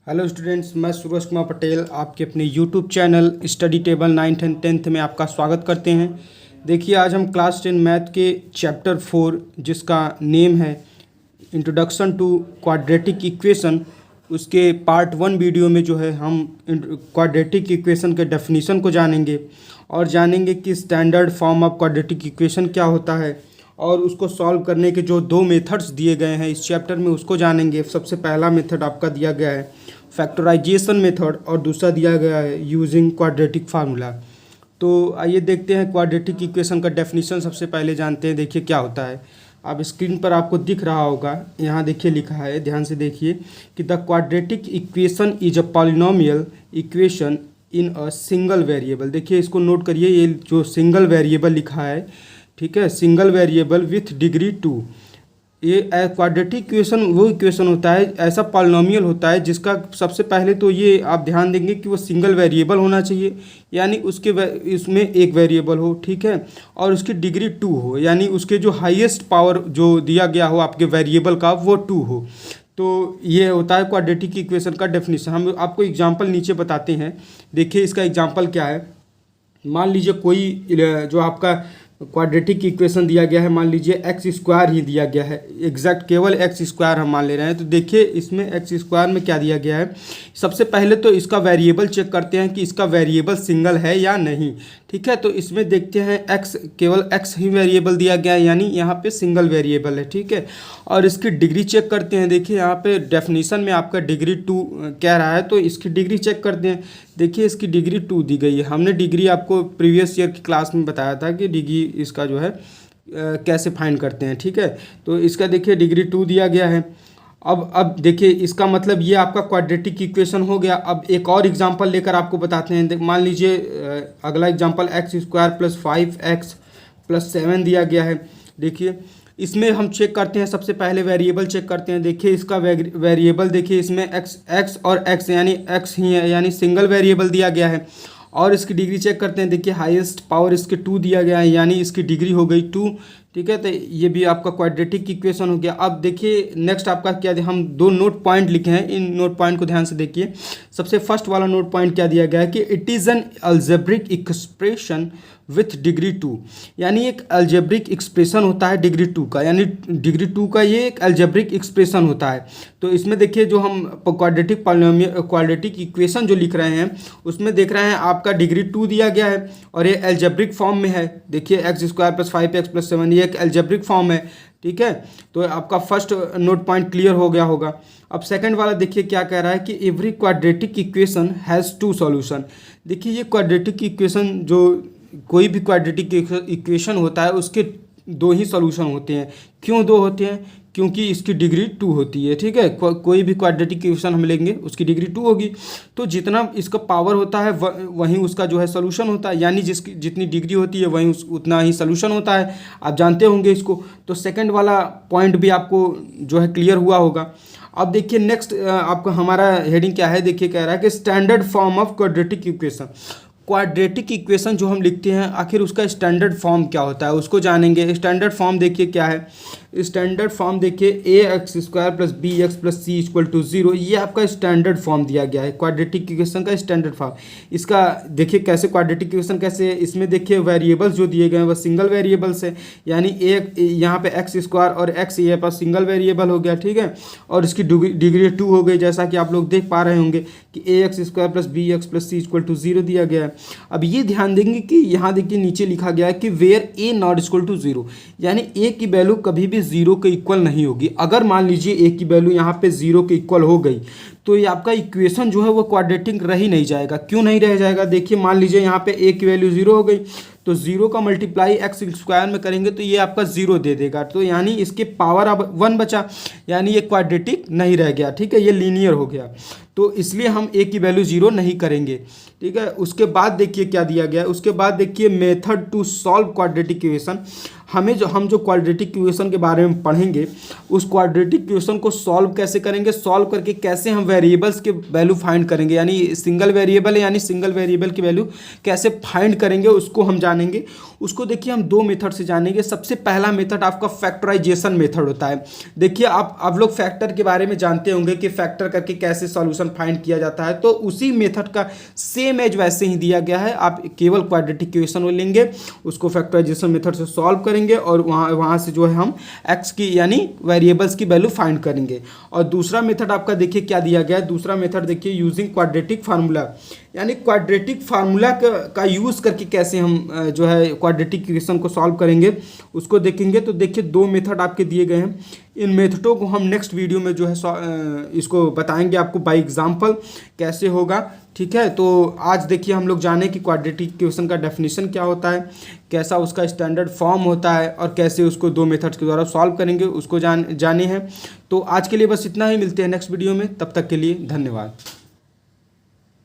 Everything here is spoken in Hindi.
हेलो स्टूडेंट्स, मैं सूरज कुमार पटेल आपके अपने YouTube channel study table 9th and 10th में आपका स्वागत करते हैं। देखिए, आज हम क्लास 10 मैथ के चैप्टर 4 जिसका नेम है इंट्रोडक्शन टू क्वाड्रेटिक इक्वेशन, उसके पार्ट 1 वीडियो में जो है हम क्वाड्रेटिक इक्वेशन के डेफिनीशन को जानेंगे और जानेंगे कि standard form of quadratic equation क्या होता है और उसको सॉल्व करने के जो दो मेथड्स दिए गए हैं इस चैप्टर में उसको जानेंगे। सबसे पहला मेथड आपका दिया गया है फैक्टराइजेशन मेथड और दूसरा दिया गया है यूजिंग क्वाड्रेटिक फार्मूला। तो आइए देखते हैं क्वाड्रेटिक इक्वेशन का डेफिनीशन सबसे पहले जानते हैं। देखिए क्या होता है, आप स्क्रीन पर आपको दिख रहा होगा, यहाँ देखिए लिखा है, ध्यान से देखिए कि the quadratic equation is a polynomial equation in a single variable. देखिए इसको नोट करिए, ये जो सिंगल वेरिएबल लिखा है, ठीक है, सिंगल वेरिएबल विथ डिग्री 2। ये क्वाड्रेटिक इक्वेशन वो इक्वेशन होता है, ऐसा पॉलिनोमियल होता है जिसका सबसे पहले तो ये आप ध्यान देंगे कि वो सिंगल वेरिएबल होना चाहिए, यानी उसके इसमें एक वेरिएबल हो, ठीक है, और उसकी डिग्री 2 हो, यानी उसके जो हाईएस्ट पावर जो दिया गया हो आपके वेरिएबल का वो 2 हो। तो ये होता है क्वाड्रेटिक इक्वेशन का डेफिनेशन। हम आपको एग्जांपल नीचे बताते हैं। देखिए इसका एग्जांपल क्या है। मान लीजिए कोई जो आपका क्वाड्रेटिक इक्वेशन दिया गया है, मान लीजिए एक्स स्क्वायर ही दिया गया है, एग्जैक्ट केवल एक्स स्क्वायर हम मान ले रहे हैं। तो देखिए इसमें एक्स स्क्वायर में क्या दिया गया है, सबसे पहले तो इसका वेरिएबल चेक करते हैं कि इसका वेरिएबल सिंगल है या नहीं, ठीक है। तो इसमें देखते हैं एक्स, केवल एक्स ही वेरिएबल दिया गया है, यानी यहाँ पे सिंगल वेरिएबल है, ठीक है। और इसकी डिग्री चेक करते हैं। देखिए यहाँ पे डेफिनेशन में आपका डिग्री 2 कह रहा है, तो इसकी डिग्री चेक करते हैं। देखिए इसकी डिग्री 2 दी गई है। हमने डिग्री आपको प्रीवियस ईयर की क्लास में बताया था कि डिग्री इसका जो है कैसे फाइंड करते हैं, ठीक है। तो इसका देखिए डिग्री 2 दिया गया है। अब देखिए इसका मतलब ये आपका क्वाड्रेटिक इक्वेशन हो गया। अब एक और एग्जांपल लेकर आपको बताते हैं। मान लीजिए अगला example x square plus 5x plus 7 दिया गया है। देखिए इसमें हम चेक करते हैं, सबसे पहले वेरिएबल चेक करते हैं। देखिए इसका वेरिएबल देखिए इसमें x और x यानी x ही है, यानी सिंगल वेरिएबल दिया गया है। और इसकी डिग्री चेक करते हैं। देखिए हाईएस्ट पावर इसके 2 दिया गया है, यानी इसकी डिग्री हो गई 2, ठीक है। तो ये भी आपका क्वाड्रेटिक इक्वेशन हो गया। अब देखिए नेक्स्ट आपका क्या, हम दो नोट पॉइंट लिखे हैं, इन नोट पॉइंट को ध्यान से देखिए। सबसे फर्स्ट वाला नोट पॉइंट क्या दिया गया है कि it is an algebraic expression with degree 2, यानी एक अलजेब्रिक एक्सप्रेशन होता है डिग्री 2 का, यानी डिग्री 2 का ये एक अलजेब्रिक एक्सप्रेशन होता है। तो इसमें देखिए जो हम क्वाड्रेटिक इक्वेशन जो लिख रहे हैं उसमें देख रहे हैं आपका डिग्री 2 दिया गया है और ये अलजेब्रिक फॉर्म में है। देखिए x square plus 5x plus 7 ये एक अलजेब्रिक फॉर्म है, ठीक है। तो आपका फर्स्ट नोट पॉइंट क्लियर हो गया होगा। अब सेकंड वाला देखिए क्या कह रहा है कि every quadratic equation has 2 solution. देखिए ये क्वाड्रेटिक इक्वेशन, जो कोई भी क्वाड्रेटिक इक्वेशन होता है उसके 2 ही सॉल्यूशन होते हैं। क्यों 2 होते हैं? क्योंकि इसकी डिग्री 2 होती है, ठीक है। कोई भी क्वाड्रेटिक इक्वेशन हम लेंगे उसकी डिग्री 2 होगी, तो जितना इसका पावर होता है वहीं उसका जो है सॉल्यूशन होता है, यानी जिसकी जितनी डिग्री होती है वहीं उतना ही सॉल्यूशन होता है। आप जानते होंगे इसको। तो सेकंड वाला पॉइंट भी आपको जो है क्लियर हुआ होगा। अब देखिए नेक्स्ट आपका हमारा हेडिंग क्या है। देखिए कह रहा है कि standard form of quadratic equation. Quadratic equation जो हम लिखते हैं आखिर उसका स्टैंडर्ड फॉर्म क्या होता है उसको जानेंगे। स्टैंडर्ड फॉर्म देखिए क्या है। स्टैंडर्ड फॉर्म देखिए ax square plus bx plus c equal to 0, ये आपका स्टैंडर्ड फॉर्म दिया गया है क्वाड्रेटिक इक्वेशन का स्टैंडर्ड फॉर्म। इसका देखिए कैसे क्वाड्रेटिक इक्वेशन कैसे है। इसमें देखिए वेरिएबल्स जो दिए गए हैं वो सिंगल वेरिएबल्स है, यानी यहाँ पे एक्स स्क्वायर और एक्स ये पास सिंगल वेरिएबल हो गया, ठीक है। और इसकी डिग्री 2 हो गई, जैसा कि आप लोग देख पा रहे होंगे कि ax square plus bx plus c equal to 0 दिया गया है। अब ये ध्यान देंगे कि यहाँ देखिए नीचे लिखा गया है कि where a not equal to 0, यानी a की वैल्यू कभी भी 0 के इक्वल नहीं होगी। अगर मान लीजिए a की वैल्यू यहाँ पे 0 के इक्वल हो गई तो ये आपका इक्वेशन जो है वो क्वाड्रेटिक रह ही नहीं जाएगा। क्यों नहीं रह जाएगा? देखिए मान लीजिए यहाँ पे a की वैल्यू 0 हो गई तो 0 का मल्टीप्लाई एक्स स्क्वायर में करेंगे तो ये आपका 0 दे देगा, तो यानी इसके पावर अब 1 बचा, यानी ये क्वाड्रेटिक नहीं रह गया, ठीक है, ये लीनियर हो गया। तो इसलिए हम a की वैल्यू 0 नहीं करेंगे, ठीक है। उसके बाद देखिए क्या दिया गया है। उसके बाद देखिए method to solve quadratic equation. हम जो क्वाड्रेटिक इक्वेशन के बारे में पढ़ेंगे, उस क्वाड्रेटिक इक्वेशन को सॉल्व कैसे करेंगे, सॉल्व करके कैसे हम वेरिएबल्स के वैल्यू फाइंड करेंगे, यानी सिंगल वेरिएबल है यानी सिंगल वेरिएबल की वैल्यू कैसे फाइंड करेंगे उसको हम जानेंगे। उसको देखिए हम दो मेथड से जानेंगे। सबसे पहला मेथड आपका फैक्टराइजेशन मेथड होता है। देखिए आप लोग फैक्टर के बारे में जानते होंगे कि फैक्टर करके कैसे सॉल्यूशन फाइंड किया जाता है, तो उसी मेथड का सेम एज वैसे ही दिया गया है। आप केवल क्वाड्रेटिक इक्वेशन को लेंगे, उसको फैक्टराइजेशन मेथड से सॉल्व करेंगे और वहाँ से जो है हम एक्स की यानी वेरिएबल्स की वैल्यू फाइंड करेंगे। और दूसरा मेथड आपका देखिए क्या दिया गया है। दूसरा मेथड देखिए यूजिंग क्वाड्रेटिक फार्मूला, यानी क्वाड्रेटिक फार्मूला का यूज़ करके कैसे हम जो है क्वाड्रेटिक इक्वेशन को सॉल्व करेंगे उसको देखेंगे। तो देखिए दो मेथड आपके दिए गए हैं। इन मेथडों को हम नेक्स्ट वीडियो में जो है इसको बताएंगे आपको बाय एग्जांपल कैसे होगा, ठीक है। तो आज देखिए हम लोग जाने कि क्वाड्रेटिक इक्वेशन का डेफिनेशन क्या होता है, कैसा उसका स्टैंडर्ड फॉर्म होता है और कैसे उसको दो मेथड्स के द्वारा सॉल्व करेंगे उसको जाने हैं। तो आज के लिए बस इतना ही, मिलते हैं नेक्स्ट वीडियो में, तब तक के लिए धन्यवाद।